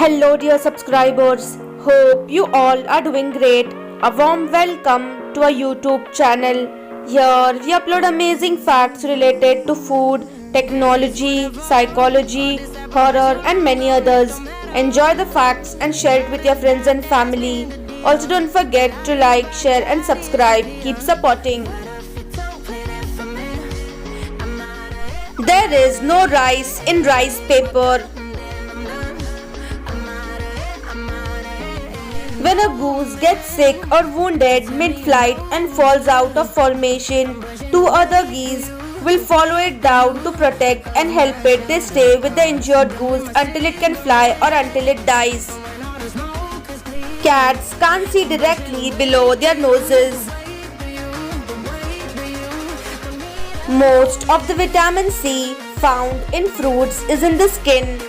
Hello, dear subscribers. Hope you all are doing great. A warm welcome to our YouTube channel. Here we upload amazing facts related to food, technology, psychology, horror, and many others. Enjoy the facts and share it with your friends and family. Also, don't forget to like, share, and subscribe. Keep supporting. There is no rice in rice paper. When a goose gets sick or wounded mid-flight and falls out of formation, two other geese will follow it down to protect and help it. They stay with the injured goose until it can fly or until it dies. Cats can't see directly below their noses. Most of the vitamin C found in fruits is in the skin.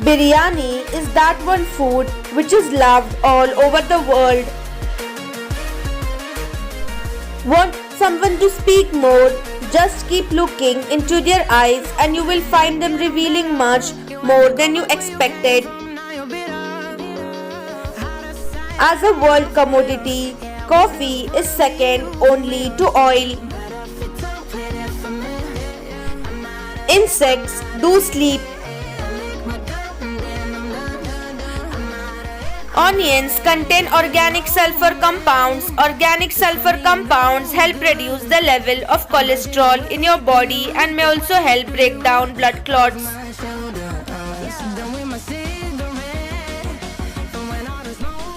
Biryani is that one food which is loved all over the world. Want someone to speak more? Just keep looking into their eyes and you will find them revealing much more than you expected. As a world commodity, coffee is second only to oil. Insects do sleep. Onions contain organic sulfur compounds. Organic sulfur compounds help reduce the level of cholesterol in your body and may also help break down blood clots.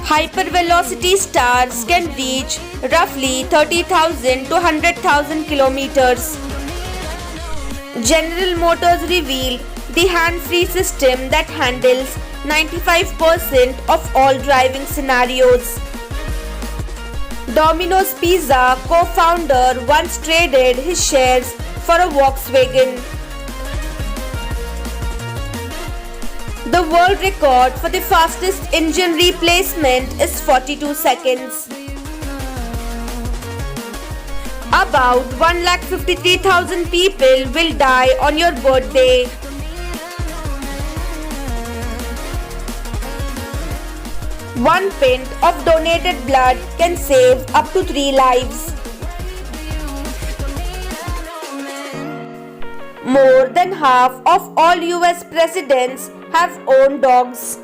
Hypervelocity stars can reach roughly 30,000 to 100,000 kilometers. General Motors revealed the hand-free system that handles 95% of all driving scenarios. Domino's Pizza co-founder once traded his shares for a Volkswagen. The world record for the fastest engine replacement is 42 seconds. About 1,53,000 people will die on your birthday. One pint of donated blood can save up to 3 lives. More than half of all US presidents have owned dogs.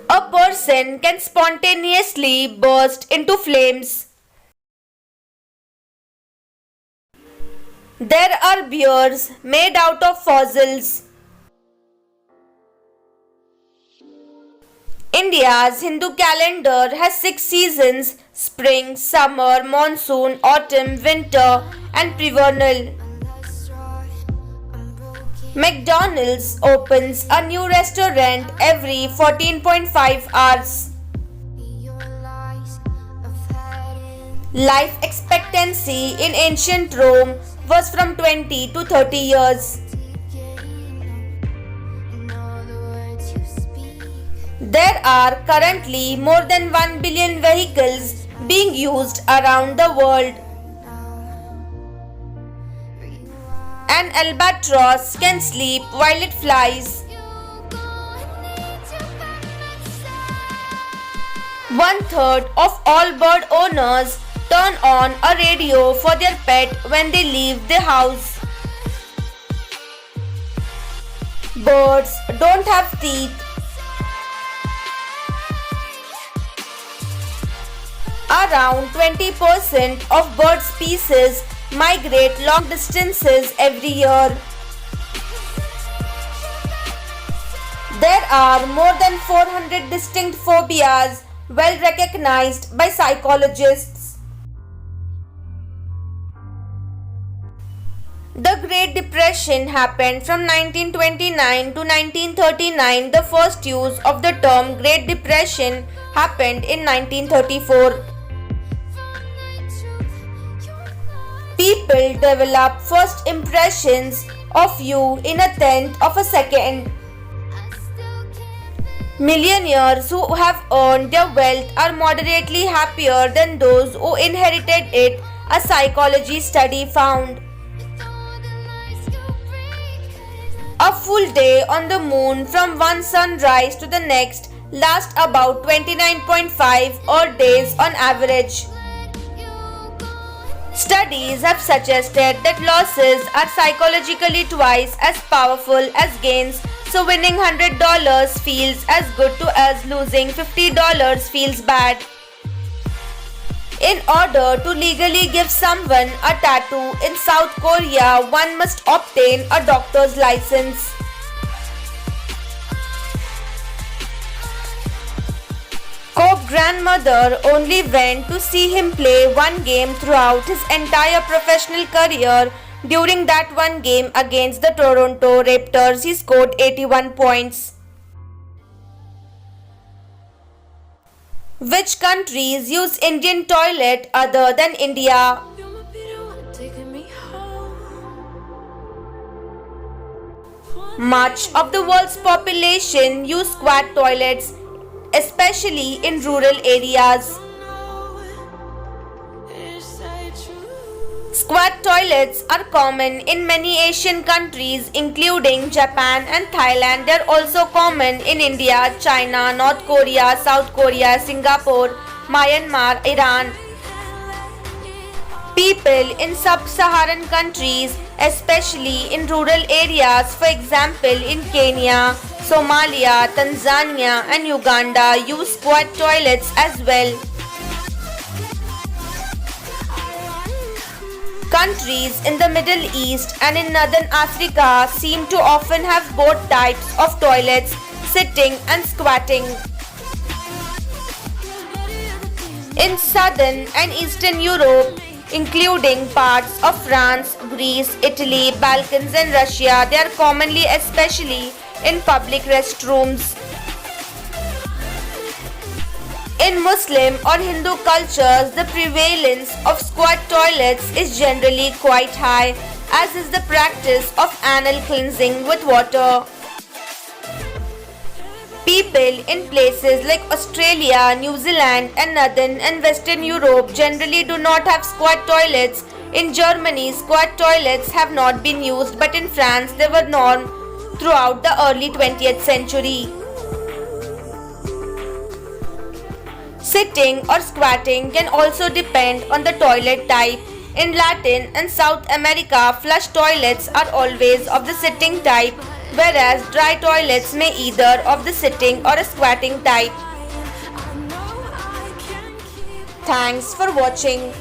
A person can spontaneously burst into flames. There are beers made out of fossils. India's Hindu calendar has 6 seasons: spring, summer, monsoon, autumn, winter, and perennial. McDonald's opens a new restaurant every 14.5 hours. Life expectancy in ancient Rome was from 20 to 30 years. There are currently more than 1 billion vehicles being used around the world. An albatross can sleep while it flies. 1/3 of all bird owners turn on a radio for their pet when they leave the house. Birds don't have teeth. Around 20% of bird species migrate long distances every year. There are more than 400 distinct phobias well recognized by psychologists. The Great Depression happened from 1929 to 1939. The first use of the term Great Depression happened in 1934. People develop first impressions of you in 1/10 of a second. Millionaires who have earned their wealth are moderately happier than those who inherited it a psychology study found. A full day on the moon from one sunrise to the next lasts about 29.5 odd days on average. Studies have suggested that losses are psychologically twice as powerful as gains, so winning $100 feels as good to us losing $50 feels bad. In order to legally give someone a tattoo in South Korea, one must obtain a doctor's license. Cope's grandmother only went to see him play one game throughout his entire professional career. During that one game against the Toronto Raptors, he scored 81 points. Which countries use Indian toilet other than India? Much of the world's population use squat toilets, especially in rural areas. Squat toilets are common in many Asian countries including Japan and Thailand. They are also common in India, China, North Korea, South Korea, Singapore, Myanmar, Iran. People in sub-Saharan countries, especially in rural areas, for example in Kenya, Somalia, Tanzania and Uganda, use squat toilets as well. Countries in the Middle East and in Northern Africa seem to often have both types of toilets, sitting and squatting. In Southern and Eastern Europe, including parts of France, Greece, Italy, Balkans and Russia, they are commonly, especially in public restrooms. In Muslim or Hindu cultures, the prevalence of squat toilets is generally quite high, as is the practice of anal cleansing with water. People in places like Australia, New Zealand and Northern and Western Europe generally do not have squat toilets. In Germany, squat toilets have not been used, but in France they were norm throughout the early 20th century. Sitting or squatting can also depend on the toilet type. In Latin and South America, flush toilets are always of the sitting type, whereas dry toilets may either of the sitting or a squatting type. Thanks for watching.